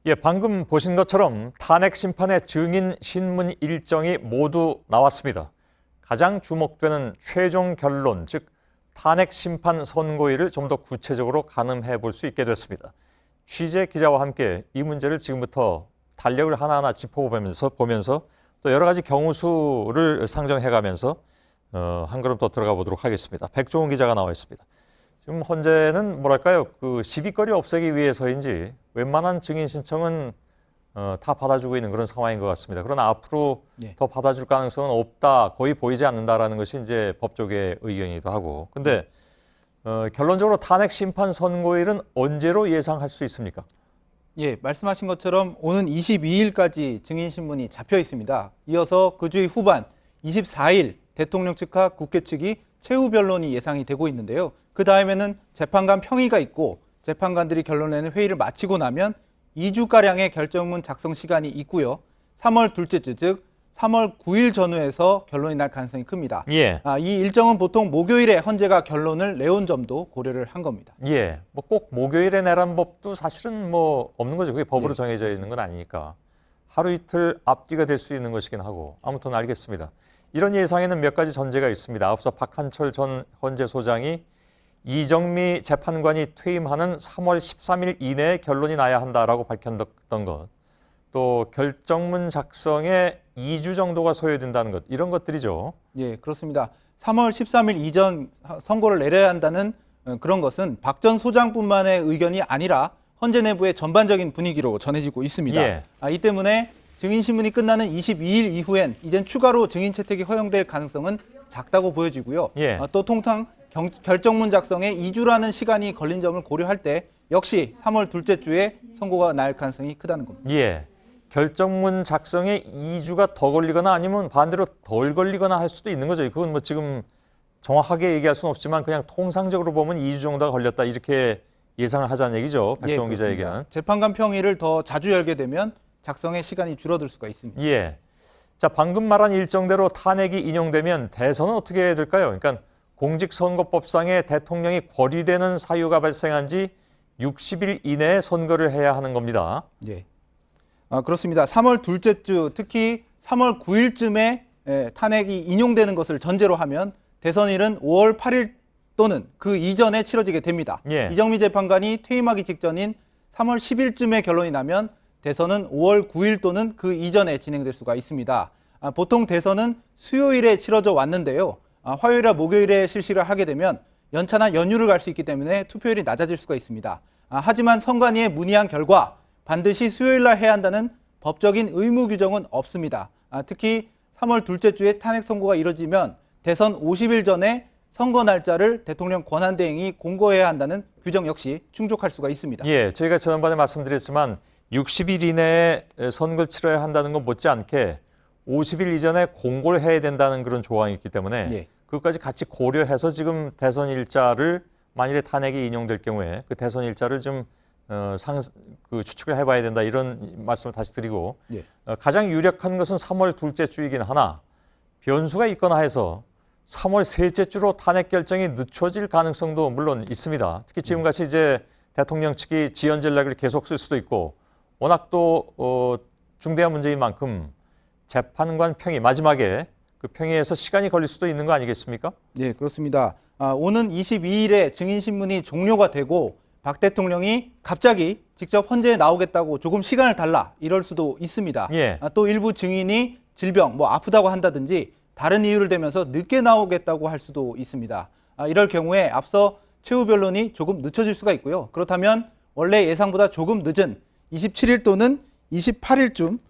예, 방금 보신 것처럼 탄핵 심판의 증인 신문 일정이 모두 나왔습니다. 가장 주목되는 최종 결론, 즉 탄핵 심판 선고일을 좀 더 구체적으로 가늠해 볼 수 있게 됐습니다. 취재 기자와 함께 이 문제를 지금부터 달력을 하나하나 짚어보면서 또 여러 가지 경우수를 상정해가면서 한 걸음 더 들어가 보도록 하겠습니다. 백종원 기자가 나와 있습니다. 지금 현재는 뭐랄까요, 그 시비거리 없애기 위해서인지 웬만한 증인 신청은 다 받아주고 있는 그런 상황인 것 같습니다. 그러나 앞으로 더 받아줄 가능성은 없다, 거의 보이지 않는다라는 것이 이제 법조계의 의견이기도 하고. 근데 결론적으로 탄핵 심판 선고일은 언제로 예상할 수 있습니까? 예, 말씀하신 것처럼 오는 22일까지 증인 신문이 잡혀 있습니다. 이어서 그 주의 후반 24일 대통령 측과 국회 측이 최후 변론이 예상이 되고 있는데요. 그 다음에는 재판관 평의가 있고 재판관들이 결론 내는 회의를 마치고 나면 2주가량의 결정문 작성 시간이 있고요. 3월 둘째 주, 즉 3월 9일 전후에서 결론이 날 가능성이 큽니다. 예. 이 일정은 보통 목요일에 헌재가 결론을 내온 점도 고려를 한 겁니다. 예. 뭐 꼭 목요일에 내란 법도 사실은 뭐 없는 거죠. 그게 법으로 예, 정해져 있는 건 아니니까. 하루 이틀 앞뒤가 될 수 있는 것이긴 하고. 아무튼 알겠습니다. 이런 예상에는 몇 가지 전제가 있습니다. 앞서 박한철 전 헌재소장이 이정미 재판관이 퇴임하는 3월 13일 이내에 결론이 나야 한다라고 밝혔던 것. 또 결정문 작성에 2주 정도가 소요된다는 것. 이런 것들이죠. 예, 그렇습니다. 3월 13일 이전 선고를 내려야 한다는 그런 것은 박 전 소장뿐만의 의견이 아니라 헌재 내부의 전반적인 분위기로 전해지고 있습니다. 예. 이 때문에 증인신문이 끝나는 22일 이후엔 이젠 추가로 증인 채택이 허용될 가능성은 작다고 보여지고요. 예. 또 통상 결정문 작성에 2주라는 시간이 걸린 점을 고려할 때 역시 3월 둘째 주에 선고가 날 가능성이 크다는 겁니다. 예. 결정문 작성에 2주가 더 걸리거나 아니면 반대로 덜 걸리거나 할 수도 있는 거죠. 그건 뭐 지금 정확하게 얘기할 수는 없지만 그냥 통상적으로 보면 2주 정도가 걸렸다 이렇게 예상을 하자는 얘기죠. 백종원 기자에게는. 재판관 평의를 더 자주 열게 되면 작성의 시간이 줄어들 수가 있습니다. 예. 자, 방금 말한 일정대로 탄핵이 인용되면 대선은 어떻게 될까요? 그러니까 공직선거법상에 대통령이 거리되는 사유가 발생한 지 60일 이내에 선거를 해야 하는 겁니다. 예. 그렇습니다. 3월 둘째 주, 특히 3월 9일쯤에 탄핵이 인용되는 것을 전제로 하면 대선일은 5월 8일 또는 그 이전에 치러지게 됩니다. 예. 이정미 재판관이 퇴임하기 직전인 3월 10일쯤에 결론이 나면 대선은 5월 9일 또는 그 이전에 진행될 수가 있습니다. 보통 대선은 수요일에 치러져 왔는데요. 화요일이나 목요일에 실시를 하게 되면 연차나 연휴를 갈 수 있기 때문에 투표율이 낮아질 수가 있습니다. 하지만 선관위에 문의한 결과 반드시 수요일날 해야 한다는 법적인 의무 규정은 없습니다. 특히 3월 둘째 주에 탄핵 선고가 이뤄지면 대선 50일 전에 선거 날짜를 대통령 권한대행이 공고해야 한다는 규정 역시 충족할 수가 있습니다. 예, 저희가 지난번에 말씀드렸지만 60일 이내에 선거를 치러야 한다는 것 못지않게 50일 이전에 공고를 해야 된다는 그런 조항이 있기 때문에 예. 그것까지 같이 고려해서 지금 대선 일자를 만일에 탄핵이 인용될 경우에 그 대선 일자를 좀 추측을 해봐야 된다 이런 말씀을 다시 드리고 예. 가장 유력한 것은 3월 둘째 주이긴 하나 변수가 있거나 해서 3월 셋째 주로 탄핵 결정이 늦춰질 가능성도 물론 있습니다. 특히 지금같이 이제 대통령 측이 지연 전략을 계속 쓸 수도 있고 워낙 또 중대한 문제인 만큼 재판관 평의 마지막에 그 평의에서 시간이 걸릴 수도 있는 거 아니겠습니까? 예, 그렇습니다. 오는 22일에 증인신문이 종료가 되고 박 대통령이 갑자기 직접 헌재에 나오겠다고 조금 시간을 달라 이럴 수도 있습니다. 예. 또 일부 증인이 질병, 아프다고 한다든지 다른 이유를 대면서 늦게 나오겠다고 할 수도 있습니다. 이럴 경우에 앞서 최후 변론이 조금 늦춰질 수가 있고요. 그렇다면 원래 예상보다 조금 늦은 27일 또는 28일쯤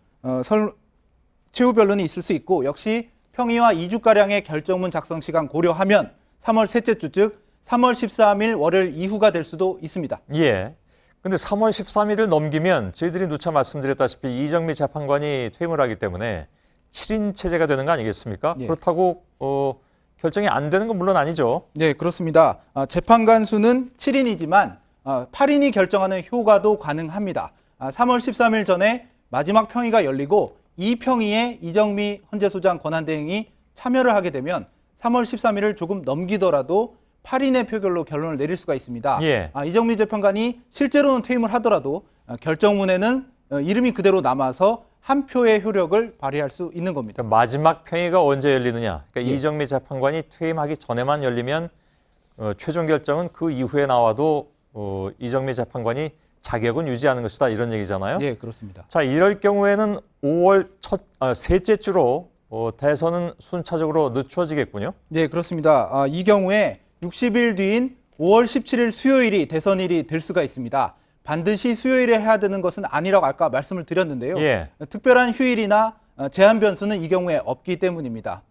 최후 변론이 있을 수 있고 역시 평의와 2주가량의 결정문 작성 시간 고려하면 3월 셋째 주, 즉 3월 13일 월요일 이후가 될 수도 있습니다. 예. 근데 3월 13일을 넘기면 저희들이 누차 말씀드렸다시피 이정미 재판관이 퇴임을 하기 때문에 7인 체제가 되는 거 아니겠습니까? 예. 그렇다고 결정이 안 되는 건 물론 아니죠. 네, 그렇습니다. 재판관 수는 7인이지만 8인이 결정하는 효과도 가능합니다. 3월 13일 전에 마지막 평의가 열리고 이 평의에 이정미 헌재소장 권한대행이 참여를 하게 되면 3월 13일을 조금 넘기더라도 8인의 표결로 결론을 내릴 수가 있습니다. 예. 이정미 재판관이 실제로는 퇴임을 하더라도 결정문에는 이름이 그대로 남아서 한 표의 효력을 발휘할 수 있는 겁니다. 그러니까 마지막 평의가 언제 열리느냐. 그러니까 예. 이정미 재판관이 퇴임하기 전에만 열리면 최종 결정은 그 이후에 나와도 이정미 재판관이 자격은 유지하는 것이다 이런 얘기잖아요. 예, 그렇습니다. 자, 이럴 경우에는 5월 셋째 주로 대선은 순차적으로 늦춰지겠군요. 네, 그렇습니다. 이 경우에 60일 뒤인 5월 17일 수요일이 대선일이 될 수가 있습니다. 반드시 수요일에 해야 되는 것은 아니라고 아까 말씀을 드렸는데요. 예. 특별한 휴일이나 제한 변수는 이 경우에 없기 때문입니다.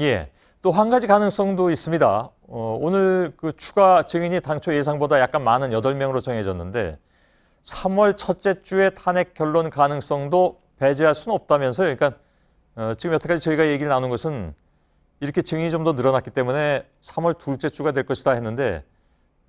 예. 또 한 가지 가능성도 있습니다. 오늘 그 추가 증인이 당초 예상보다 약간 많은 8명으로 정해졌는데 3월 첫째 주에 탄핵 결론 가능성도 배제할 수는 없다면서요. 그러니까 지금 여태까지 저희가 얘기를 나눈 것은 이렇게 증인이 좀 더 늘어났기 때문에 3월 둘째 주가 될 것이다 했는데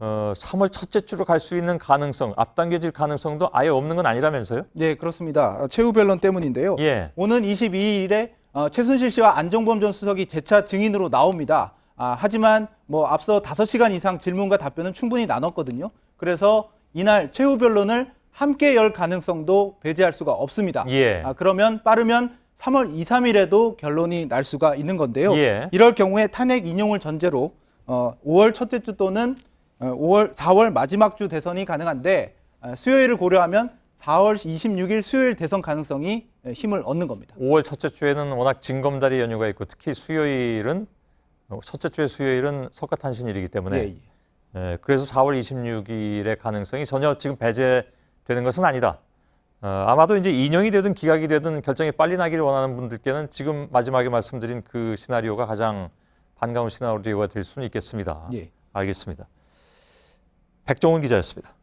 3월 첫째 주로 갈 수 있는 가능성, 앞당겨질 가능성도 아예 없는 건 아니라면서요? 네, 그렇습니다. 최후 변론 때문인데요. 예. 오는 22일에 최순실 씨와 안종범 전 수석이 재차 증인으로 나옵니다. 하지만 뭐 앞서 5시간 이상 질문과 답변은 충분히 나눴거든요. 그래서 이날 최후 변론을 함께 열 가능성도 배제할 수가 없습니다. 예. 그러면 빠르면 3월 2, 3일에도 결론이 날 수가 있는 건데요. 예. 이럴 경우에 탄핵 인용을 전제로 5월 첫째 주 또는 4월 마지막 주 대선이 가능한데 수요일을 고려하면 4월 26일 수요일 대선 가능성이 힘을 얻는 겁니다. 5월 첫째 주에는 워낙 징검다리 연휴가 있고 특히 수요일은 첫째 주의 수요일은 석가탄신일이기 때문에 예, 예. 그래서 4월 26일의 가능성이 전혀 지금 배제되는 것은 아니다. 아마도 이제 인용이 되든 기각이 되든 결정이 빨리 나기를 원하는 분들께는 지금 마지막에 말씀드린 그 시나리오가 가장 반가운 시나리오가 될 수는 있겠습니다. 예. 알겠습니다. 백종원 기자였습니다.